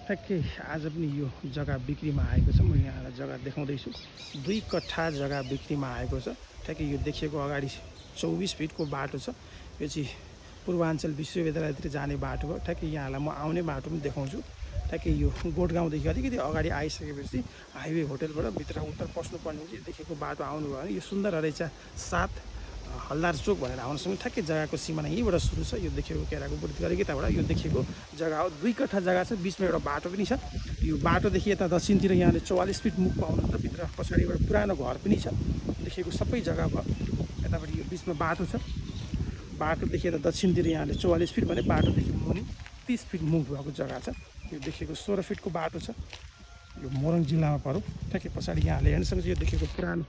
ठ्याक्कै आज पनि यो जग्गा बिक्रीमा आएको छ। म यहाँलाई जग्गा देखाउँदैछु। 2 कट्ठा जग्गा बिक्रीमा आएको छ। ठ्याक्कै यो देखिएको अगाडि 24 फिटको बाटो छ। यो चाहिँ पूर्वाञ्चल विश्वविद्यालयतिर जाने बाटो हो। ठ्याक्कै यहाँलाई म आउने बाटो पनि देखाउँछु। ठ्याक्कै यो गोठगाउँदेखि अलिकति अगाडि आइसकेपछि हाइवे होटलबाट भित्र उत्तर पस्नुपर्ने चाहिँ देखेको बाटो आउनुभयो भने यो सुन्दर रहेछ 7 हलदार चोक भनेर आउनसँग ठ्याक्कै जग्गाको सिमाना यहीँबाट सुरु छ। यो देखेको केराको बुढीको अलिकताबाट यो देखेको जग्गा हो। 2 कट्ठा जग्गा छ। बिचमा एउटा बाटो पनि छ। यो बाटोदेखि यता दक्षिणतिर यहाँले 44 फिट मुख पाउनुहुन्छ। भित्र पछाडिबाट पुरानो घर पनि छ। देखेको सबै जग्गा भयो। यतापट्टि यो बिचमा बाटो छ। बाटोदेखि यता दक्षिणतिर यहाँले 44 फिट भने बाटोदेखि मुनि 30 फिट मुख भएको जग्गा छ। यो देखेको 16 फिटको बाटो छ। यो मोरङ जिल्लामा पर्यो। ठ्याक्कै पछाडि यहाँले हेर्नसँग यो देखेको पुरानो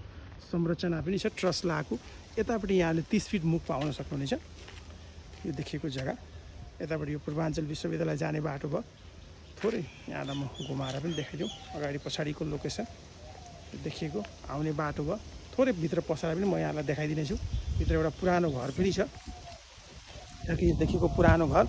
संरचना पनि छ ट्रस लगाएको। यतापट्टि यहाँले 30 फिट मुख पाउन सक्नुहुनेछ। यो देखेको जग्गा यतापट्टि यो पूर्वाञ्चल विश्वविद्यालय जाने बाटो भयो। थोरै यहाँलाई म घुमाएर पनि देखाइदिउँ। अगाडि पछाडिको लोकेसन यो देखिएको आउने बाटो भयो। थोरै भित्र पसेर पनि म यहाँलाई देखाइदिनेछु। भित्र एउटा पुरानो घर पनि छ। ठ्याक्कै यो देखेको पुरानो घर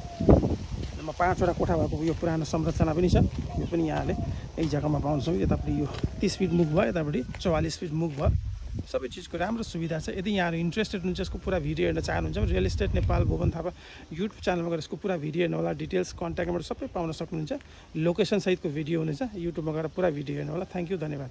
5 वटा कोठा भएको यो पुरानो संरचना पनि छ। यो पनि यहाँले यही जग्गामा पाउनुहुन्छ। यतापट्टि यो 30 फिट मुख भयो। यतापट्टि 44 फिट मुख भयो। सबै चिजको राम्रो सुविधा छ। यदि यहाँहरू इन्ट्रेस्टेड हुनुहुन्छ यसको पुरा भिडियो हेर्न चाहनुहुन्छ भने real estate Nepal Bhuwan Thapa YouTube च्यानलमा गएर यसको पुरा भिडियो हेर्नु होला। डिटेल्स कन्ट्याक्ट नम्बर सबै पाउन सक्नुहुन्छ। लोकेसन सहितको भिडियो हुनेछ। युट्युबमा गएर पुरा भिडियो हेर्नु होला। थ्याङ्क यू, धन्यवाद।